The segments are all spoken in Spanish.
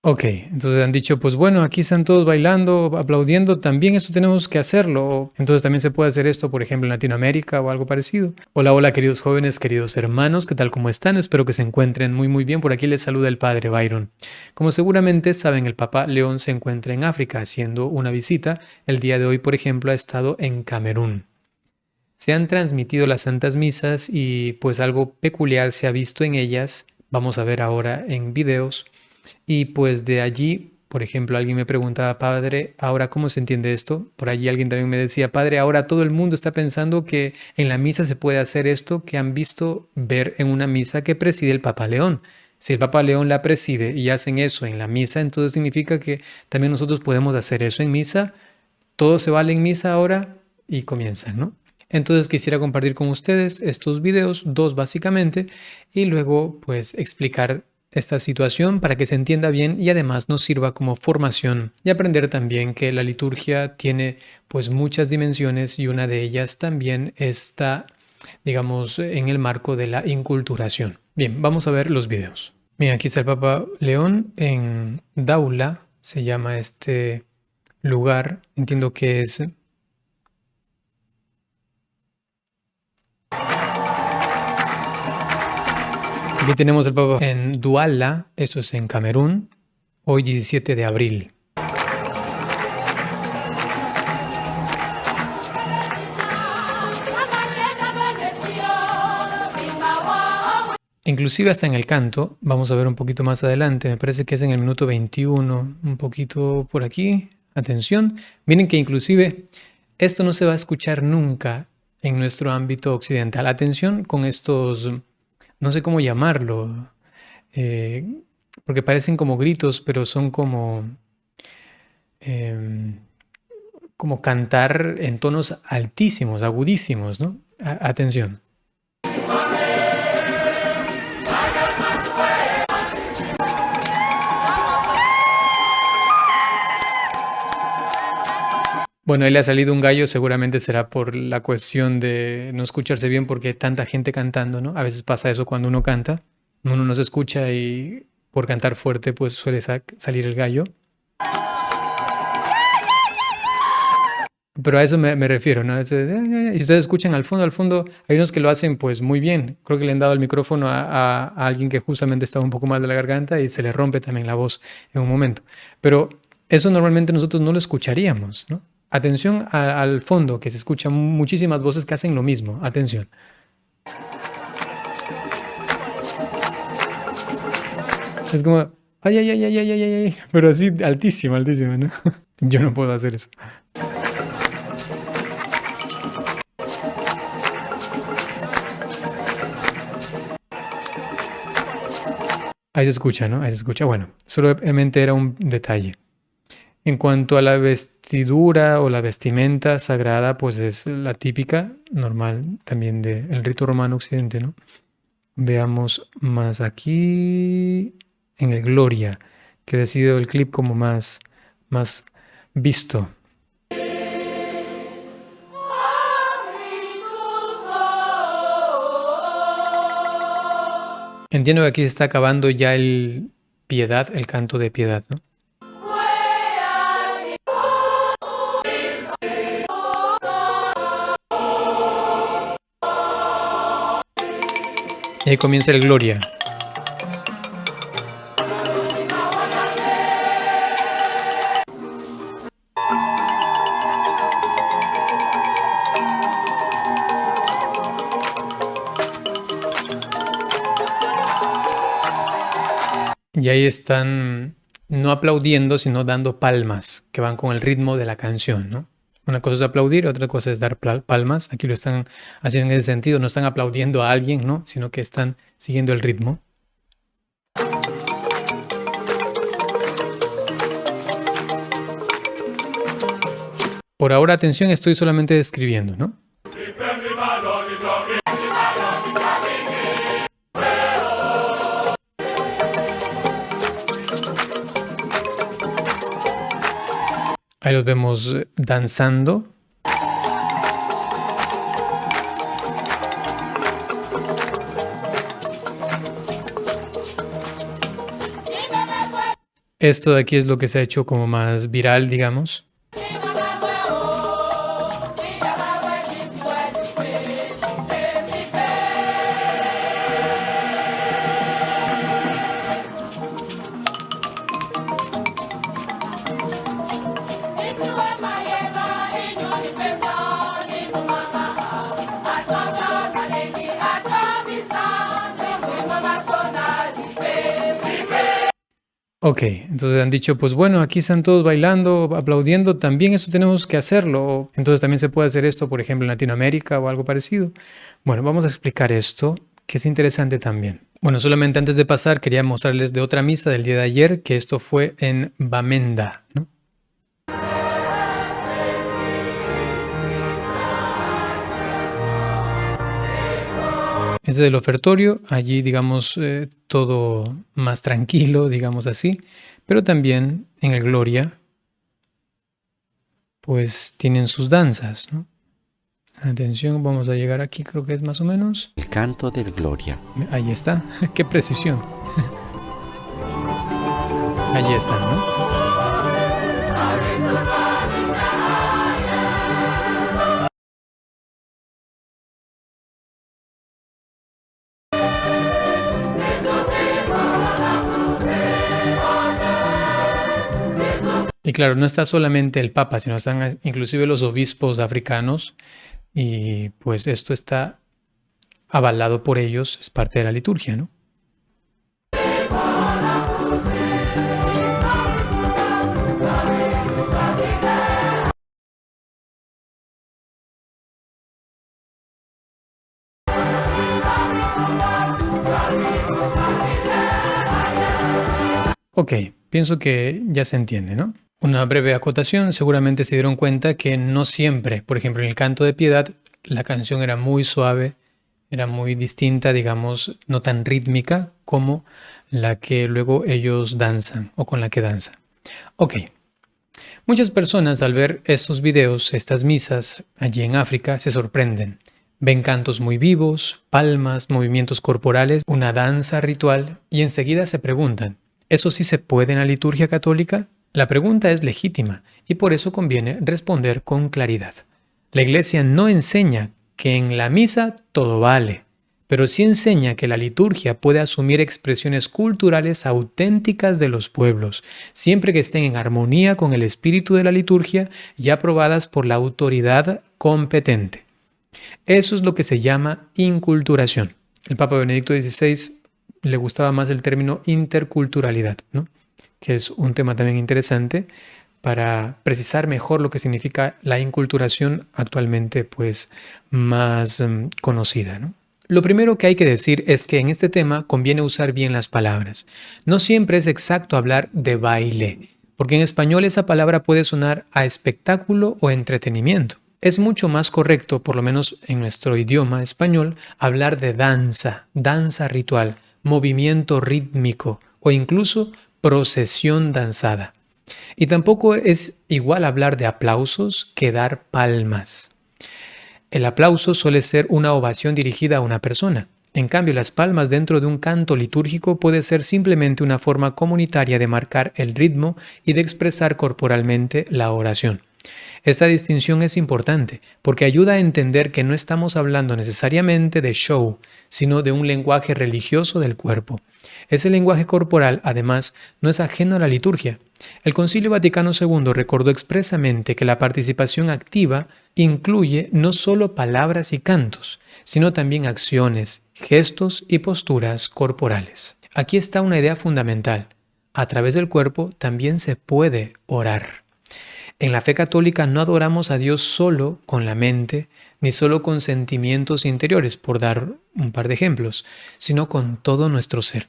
Ok, entonces han dicho, pues bueno, aquí están todos bailando, aplaudiendo, también eso tenemos que hacerlo. Entonces también se puede hacer esto, por ejemplo, en Latinoamérica o algo parecido. Hola, hola, queridos jóvenes, queridos hermanos, ¿qué tal? ¿Cómo están? Espero que se encuentren muy, muy bien. Por aquí les saluda el padre Byron. Como seguramente saben, el Papa León se encuentra en África haciendo una visita. El día de hoy, por ejemplo, ha estado en Camerún. Se han transmitido las santas misas y pues algo peculiar se ha visto en ellas. Vamos a ver ahora en videos. Y pues de allí, por ejemplo, alguien me preguntaba, padre, ¿ahora cómo se entiende esto? Por allí alguien también me decía, padre, ahora todo el mundo está pensando que en la misa se puede hacer esto que han visto ver en una misa que preside el Papa León. Si el Papa León la preside y hacen eso en la misa, entonces significa que también nosotros podemos hacer eso en misa. Todo se vale en misa ahora y comienzan, ¿no? Entonces quisiera compartir con ustedes estos videos, dos básicamente, y luego pues explicar esta situación para que se entienda bien y además nos sirva como formación y aprender también que la liturgia tiene pues muchas dimensiones y una de ellas también está, digamos, en el marco de la inculturación. Bien, vamos a ver los videos. Bien, aquí está el Papa León en Daula, se llama este lugar, entiendo que es. Aquí tenemos el Papa en Douala, eso es en Camerún, hoy 17 de abril. Inclusive hasta en el canto, vamos a ver un poquito más adelante, me parece que es en el minuto 21, un poquito por aquí, atención, miren que inclusive esto no se va a escuchar nunca en nuestro ámbito occidental. Atención con estos, no sé cómo llamarlo, eh, porque parecen como gritos, pero son eh, como cantar en tonos altísimos, agudísimos, ¿no? Atención. Bueno, ahí le ha salido un gallo, seguramente será por la cuestión de no escucharse bien porque hay tanta gente cantando, ¿no? A veces pasa eso cuando uno canta, uno no se escucha y por cantar fuerte pues suele salir el gallo. Pero a eso me refiero, ¿no? Y ustedes escuchan al fondo, hay unos que lo hacen pues muy bien. Creo que le han dado el micrófono a alguien que justamente estaba un poco mal de la garganta y se le rompe también la voz en un momento. Pero eso normalmente nosotros no lo escucharíamos, ¿no? Atención al fondo, que se escuchan muchísimas voces que hacen lo mismo. Atención. Es como, ay, ay, ay, ay, ay, ay, ay, pero así altísimo, altísimo, ¿no? Yo no puedo hacer eso. Ahí se escucha, ¿no? Ahí se escucha. Bueno, solamente era un detalle. En cuanto a la vestidura o la vestimenta sagrada, pues es la típica, normal también del rito romano occidente, ¿no? Veamos más aquí en el Gloria, que ha sido el clip como más visto. Entiendo que aquí se está acabando ya el piedad, el canto de piedad, ¿no? Y ahí comienza el Gloria. Y ahí están no aplaudiendo, sino dando palmas, que van con el ritmo de la canción, ¿no? Una cosa es aplaudir, otra cosa es dar palmas. Aquí lo están haciendo en ese sentido, no están aplaudiendo a alguien, ¿no? Sino que están siguiendo el ritmo. Por ahora, atención, estoy solamente describiendo, ¿no? Ahí los vemos danzando. Esto de aquí es lo que se ha hecho como más viral, digamos. Ok, entonces han dicho, pues bueno, aquí están todos bailando, aplaudiendo, también eso tenemos que hacerlo. Entonces también se puede hacer esto, por ejemplo, en Latinoamérica o algo parecido. Bueno, vamos a explicar esto, que es interesante también. Bueno, solamente antes de pasar, quería mostrarles de otra misa del día de ayer, que esto fue en Bamenda, ¿no? Ese del ofertorio, allí digamos todo más tranquilo, digamos así, pero también en el Gloria, pues tienen sus danzas, ¿no? Atención, vamos a llegar aquí, creo que es más o menos. El canto del Gloria. Ahí está, qué precisión. Allí está, ¿no? Y claro, no está solamente el Papa, sino están inclusive los obispos africanos y pues esto está avalado por ellos, es parte de la liturgia, ¿no? Ok, pienso que ya se entiende, ¿no? Una breve acotación, seguramente se dieron cuenta que no siempre, por ejemplo, en el canto de piedad, la canción era muy suave, era muy distinta, digamos, no tan rítmica como la que luego ellos danzan o con la que danzan. Ok, muchas personas al ver estos videos, estas misas allí en África, se sorprenden. Ven cantos muy vivos, palmas, movimientos corporales, una danza ritual y enseguida se preguntan, ¿eso sí se puede en la liturgia católica? La pregunta es legítima y por eso conviene responder con claridad. La Iglesia no enseña que en la misa todo vale, pero sí enseña que la liturgia puede asumir expresiones culturales auténticas de los pueblos, siempre que estén en armonía con el espíritu de la liturgia y aprobadas por la autoridad competente. Eso es lo que se llama inculturación. El Papa Benedicto XVI le gustaba más el término interculturalidad, ¿no? Que es un tema también interesante para precisar mejor lo que significa la inculturación actualmente pues más conocida, ¿no? Lo primero que hay que decir es que en este tema conviene usar bien las palabras. No siempre es exacto hablar de baile, porque en español esa palabra puede sonar a espectáculo o entretenimiento. Es mucho más correcto, por lo menos en nuestro idioma español, hablar de danza, danza ritual, movimiento rítmico o incluso procesión danzada. Y tampoco es igual hablar de aplausos que dar palmas. El aplauso suele ser una ovación dirigida a una persona. En cambio, las palmas dentro de un canto litúrgico puede ser simplemente una forma comunitaria de marcar el ritmo y de expresar corporalmente la oración. Esta distinción es importante porque ayuda a entender que no estamos hablando necesariamente de show, sino de un lenguaje religioso del cuerpo. Ese lenguaje corporal, además, no es ajeno a la liturgia. El Concilio Vaticano II recordó expresamente que la participación activa incluye no solo palabras y cantos, sino también acciones, gestos y posturas corporales. Aquí está una idea fundamental. A través del cuerpo también se puede orar. En la fe católica no adoramos a Dios solo con la mente, ni solo con sentimientos interiores, por dar un par de ejemplos, sino con todo nuestro ser.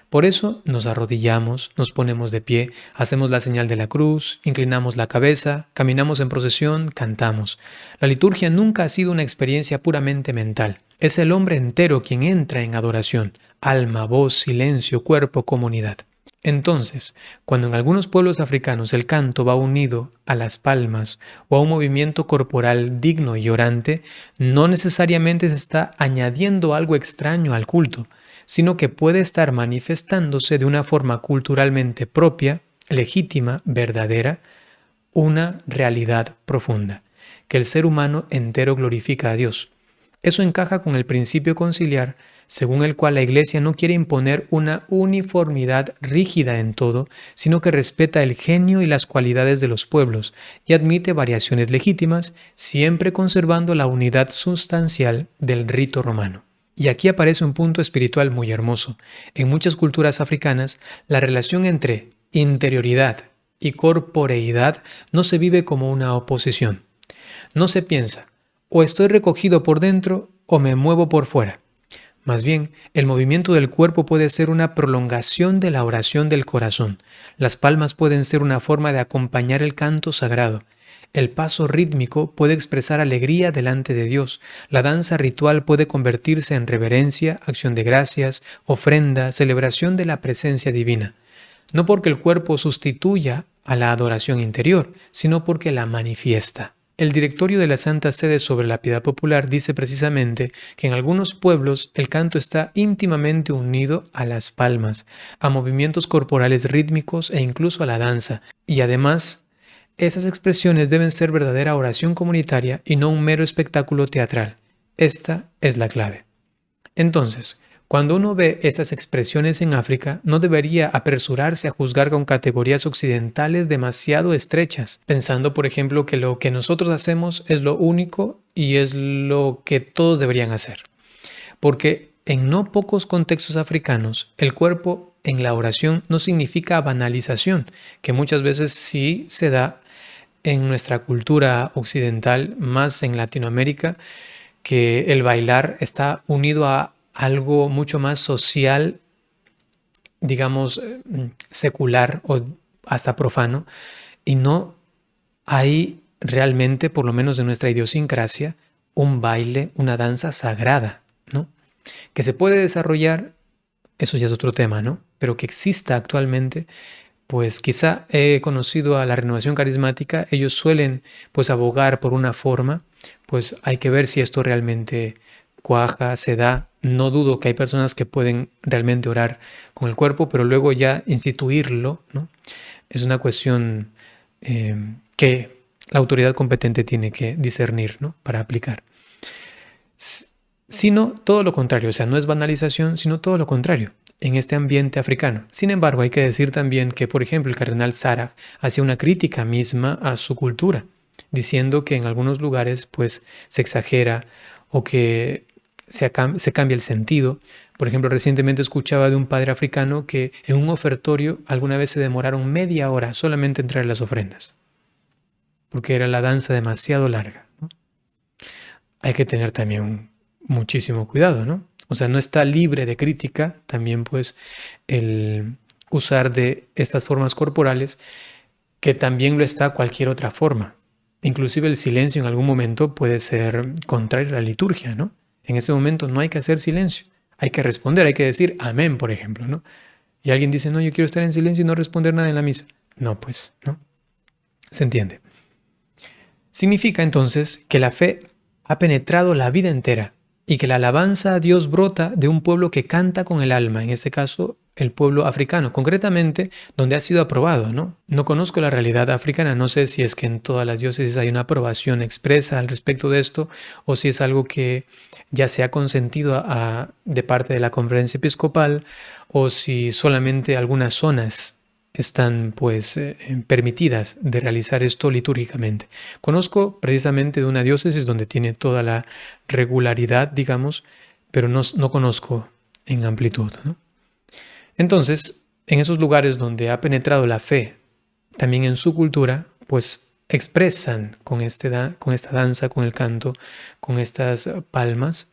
Por eso nos arrodillamos, nos ponemos de pie, hacemos la señal de la cruz, inclinamos la cabeza, caminamos en procesión, cantamos. La liturgia nunca ha sido una experiencia puramente mental. Es el hombre entero quien entra en adoración, alma, voz, silencio, cuerpo, comunidad. Entonces, cuando en algunos pueblos africanos el canto va unido a las palmas o a un movimiento corporal digno y orante, no necesariamente se está añadiendo algo extraño al culto, sino que puede estar manifestándose de una forma culturalmente propia legítima, verdadera, una realidad profunda, que el ser humano entero glorifica a Dios. Eso encaja con el principio conciliar, según el cual la Iglesia no quiere imponer una uniformidad rígida en todo, sino que respeta el genio y las cualidades de los pueblos y admite variaciones legítimas, siempre conservando la unidad sustancial del rito romano. Y aquí aparece un punto espiritual muy hermoso. En muchas culturas africanas, la relación entre interioridad y corporeidad no se vive como una oposición. No se piensa, o estoy recogido por dentro o me muevo por fuera. Más bien, el movimiento del cuerpo puede ser una prolongación de la oración del corazón. Las palmas pueden ser una forma de acompañar el canto sagrado. El paso rítmico puede expresar alegría delante de Dios. La danza ritual puede convertirse en reverencia, acción de gracias, ofrenda, celebración de la presencia divina. No porque el cuerpo sustituya a la adoración interior, sino porque la manifiesta. El directorio de la Santa Sede sobre la piedad popular dice precisamente que en algunos pueblos el canto está íntimamente unido a las palmas, a movimientos corporales rítmicos e incluso a la danza, y además esas expresiones deben ser verdadera oración comunitaria y no un mero espectáculo teatral. Esta es la clave. Entonces, cuando uno ve esas expresiones en África, no debería apresurarse a juzgar con categorías occidentales demasiado estrechas, pensando, por ejemplo, que lo que nosotros hacemos es lo único y es lo que todos deberían hacer. Porque en no pocos contextos africanos, el cuerpo en la oración no significa banalización, que muchas veces sí se da en nuestra cultura occidental, más en Latinoamérica, que el bailar está unido a algo mucho más social, digamos, secular o hasta profano, y no hay realmente, por lo menos en nuestra idiosincrasia, un baile, una danza sagrada, ¿no? Que se puede desarrollar, eso ya es otro tema, ¿no? Pero que exista actualmente, pues quizá he conocido a la Renovación Carismática, ellos suelen pues abogar por una forma, pues hay que ver si esto realmente cuaja, se da. No dudo que hay personas que pueden realmente orar con el cuerpo, pero luego ya instituirlo, ¿no? Es una cuestión que la autoridad competente tiene que discernir, ¿no? Para aplicar. Sino todo lo contrario, o sea, no es banalización, sino todo lo contrario en este ambiente africano. Sin embargo, hay que decir también que, por ejemplo, el cardenal Sarah hacía una crítica misma a su cultura, diciendo que en algunos lugares pues se exagera o que se cambia el sentido. Por ejemplo, recientemente escuchaba de un padre africano que en un ofertorio alguna vez se demoraron media hora solamente en traer las ofrendas, porque era la danza demasiado larga, ¿no? Hay que tener también muchísimo cuidado, ¿no? O sea, no está libre de crítica también pues el usar de estas formas corporales, que también lo está cualquier otra forma. Inclusive el silencio en algún momento puede ser contrario a la liturgia, ¿no? En ese momento no hay que hacer silencio, hay que responder, hay que decir amén, por ejemplo, ¿no? Y alguien dice, no, yo quiero estar en silencio y no responder nada en la misa. No, pues, ¿no? ¿Se entiende? Significa entonces que la fe ha penetrado la vida entera y que la alabanza a Dios brota de un pueblo que canta con el alma, en este caso el pueblo africano, concretamente donde ha sido aprobado, ¿no? No conozco la realidad africana, no sé si es que en todas las diócesis hay una aprobación expresa al respecto de esto o si es algo que ya se ha consentido de parte de la conferencia episcopal o si solamente algunas zonas están pues permitidas de realizar esto litúrgicamente. Conozco precisamente de una diócesis donde tiene toda la regularidad, digamos, pero no conozco en amplitud, ¿no? Entonces, en esos lugares donde ha penetrado la fe, también en su cultura, pues expresan con esta danza, con el canto, con estas palmas,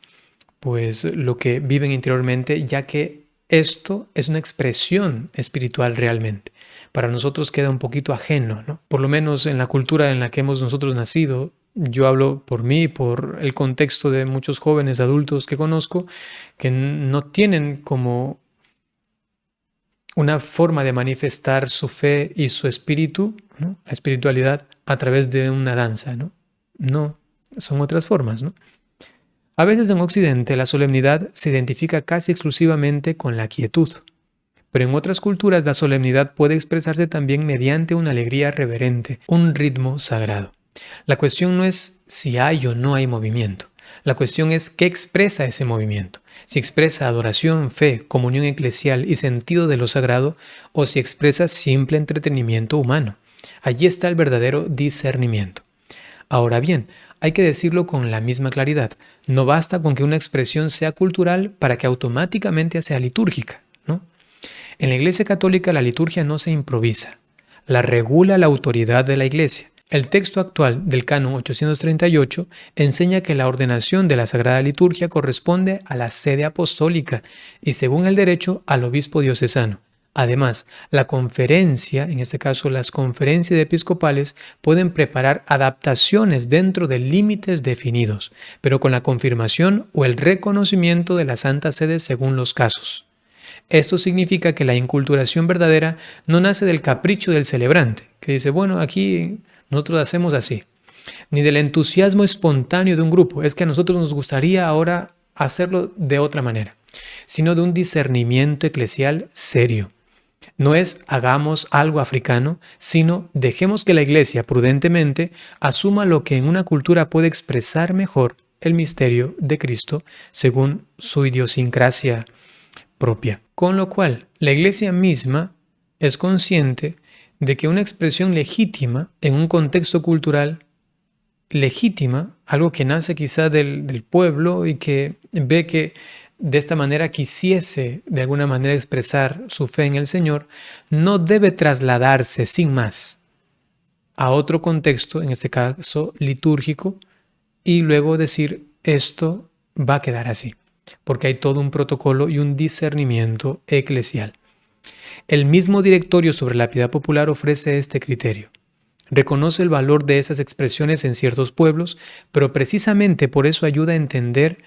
pues lo que viven interiormente, ya que esto es una expresión espiritual realmente. Para nosotros queda un poquito ajeno, ¿no? Por lo menos en la cultura en la que hemos nosotros nacido, yo hablo por mí, por el contexto de muchos jóvenes adultos que conozco, que no tienen como una forma de manifestar su fe y su espíritu, ¿no? La espiritualidad a través de una danza, ¿no? No, son otras formas, ¿no? A veces en Occidente la solemnidad se identifica casi exclusivamente con la quietud, Pero en otras culturas la solemnidad puede expresarse también mediante una alegría reverente, un ritmo sagrado. La cuestión no es si hay o no hay movimiento. La cuestión es qué expresa ese movimiento. Si expresa adoración, fe, comunión eclesial y sentido de lo sagrado, o si expresa simple entretenimiento humano. Allí está el verdadero discernimiento. Ahora bien, hay que decirlo con la misma claridad. No basta con que una expresión sea cultural para que automáticamente sea litúrgica, ¿no? En la Iglesia Católica la liturgia no se improvisa. La regula la autoridad de la Iglesia. El texto actual del Canon 838 enseña que la ordenación de la Sagrada Liturgia corresponde a la sede apostólica y, según el derecho, al obispo diocesano. Además, la conferencia, en este caso las conferencias episcopales, pueden preparar adaptaciones dentro de límites definidos, pero con la confirmación o el reconocimiento de la Santa Sede según los casos. Esto significa que la inculturación verdadera no nace del capricho del celebrante, que dice, bueno, aquí nosotros hacemos así, ni del entusiasmo espontáneo de un grupo, es que a nosotros nos gustaría ahora hacerlo de otra manera, sino de un discernimiento eclesial serio. No es hagamos algo africano, sino dejemos que la Iglesia prudentemente asuma lo que en una cultura puede expresar mejor el misterio de Cristo según su idiosincrasia propia. Con lo cual, la Iglesia misma es consciente de que una expresión legítima en un contexto cultural legítima, algo que nace quizá del pueblo y que ve que de esta manera quisiese de alguna manera expresar su fe en el Señor, no debe trasladarse sin más a otro contexto, en este caso litúrgico, y luego decir esto va a quedar así, porque hay todo un protocolo y un discernimiento eclesial. El mismo Directorio sobre la Piedad Popular ofrece este criterio. Reconoce el valor de esas expresiones en ciertos pueblos, pero precisamente por eso ayuda a entender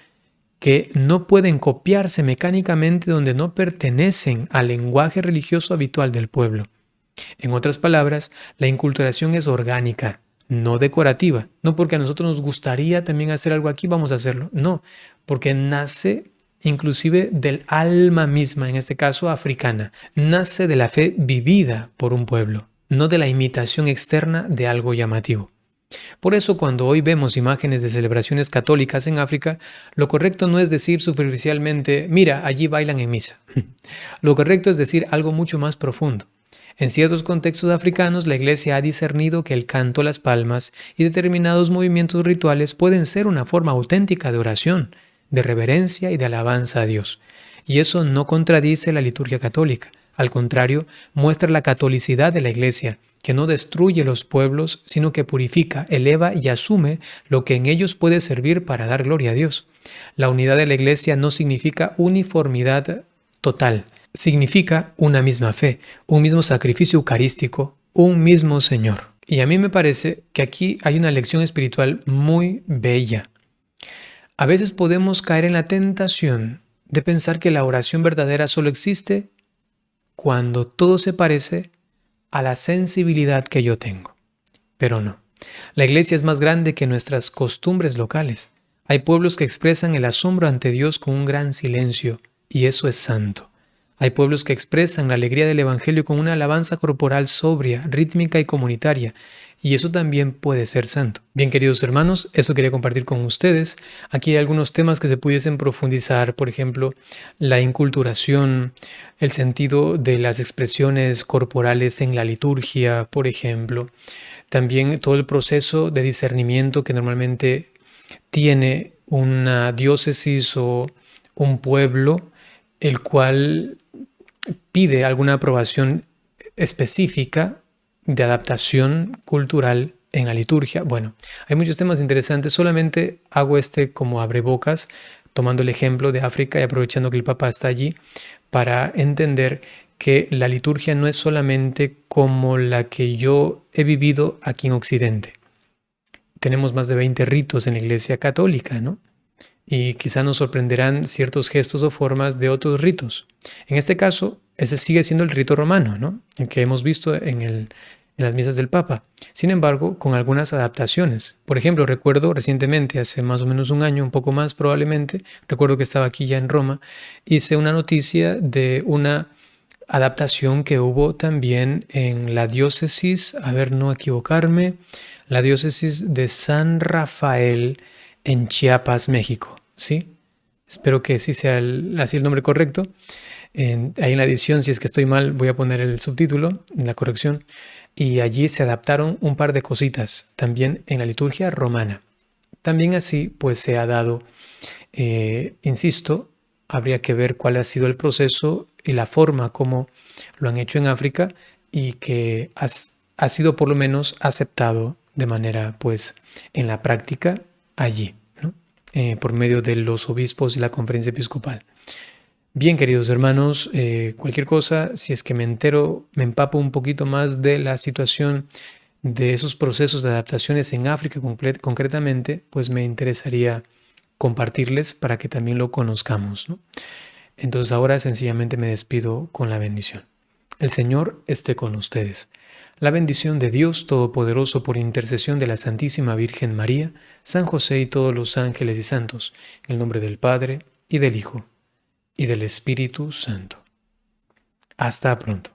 que no pueden copiarse mecánicamente donde no pertenecen al lenguaje religioso habitual del pueblo. En otras palabras, la inculturación es orgánica, no decorativa. No porque a nosotros nos gustaría también hacer algo aquí, vamos a hacerlo. No, porque nace inclusive del alma misma, en este caso africana. Nace de la fe vivida por un pueblo, no de la imitación externa de algo llamativo. Por eso cuando hoy vemos imágenes de celebraciones católicas en África, lo correcto no es decir superficialmente, mira, allí bailan en misa. Lo correcto es decir algo mucho más profundo. En ciertos contextos africanos, la Iglesia ha discernido que el canto, las palmas y determinados movimientos rituales pueden ser una forma auténtica de oración, de reverencia y de alabanza a Dios. Y eso no contradice la liturgia católica. Al contrario, muestra la catolicidad de la Iglesia, que no destruye los pueblos, sino que purifica, eleva y asume lo que en ellos puede servir para dar gloria a Dios. La unidad de la Iglesia no significa uniformidad total, significa una misma fe, un mismo sacrificio eucarístico, un mismo Señor. Y a mí me parece que aquí hay una lección espiritual muy bella. A veces podemos caer en la tentación de pensar que la oración verdadera solo existe cuando todo se parece a la sensibilidad que yo tengo. Pero no. La Iglesia es más grande que nuestras costumbres locales. Hay pueblos que expresan el asombro ante Dios con un gran silencio, y eso es santo. Hay pueblos que expresan la alegría del Evangelio con una alabanza corporal sobria, rítmica y comunitaria, y eso también puede ser santo. Bien, queridos hermanos, eso quería compartir con ustedes. Aquí hay algunos temas que se pudiesen profundizar, por ejemplo, la inculturación, el sentido de las expresiones corporales en la liturgia, por ejemplo. También todo el proceso de discernimiento que normalmente tiene una diócesis o un pueblo, el cual pide alguna aprobación específica de adaptación cultural en la liturgia. Bueno, hay muchos temas interesantes. Solamente hago como abrebocas, tomando el ejemplo de África y aprovechando que el Papa está allí, para entender que la liturgia no es solamente como la que yo he vivido aquí en Occidente. Tenemos más de 20 ritos en la Iglesia Católica, ¿no? Y quizá nos sorprenderán ciertos gestos o formas de otros ritos. En este caso, ese sigue siendo el rito romano, ¿no? El que hemos visto en las misas del Papa. Sin embargo, con algunas adaptaciones. Por ejemplo, recuerdo recientemente, hace más o menos un año, un poco más probablemente, recuerdo que estaba aquí ya en Roma, hice una noticia de una adaptación que hubo también en la diócesis, a ver, no equivocarme, la diócesis de San Rafael en Chiapas, México, ¿sí? Espero que sí sea así el nombre correcto. Ahí en la edición, si es que estoy mal, voy a poner el subtítulo en la corrección. Y allí se adaptaron un par de cositas, también en la liturgia romana. También así, pues se ha dado, insisto, habría que ver cuál ha sido el proceso y la forma como lo han hecho en África y que ha sido por lo menos aceptado de manera, pues, en la práctica allí, ¿no? Por medio de los obispos y la conferencia episcopal. Bien, queridos hermanos, cualquier cosa, si es que me entero, me empapo un poquito más de la situación de esos procesos de adaptaciones en África concretamente, pues me interesaría compartirles para que también lo conozcamos, ¿no? Entonces ahora sencillamente me despido con la bendición. El Señor esté con ustedes. La bendición de Dios Todopoderoso por intercesión de la Santísima Virgen María, San José y todos los ángeles y santos, en el nombre del Padre y del Hijo y del Espíritu Santo. Hasta pronto.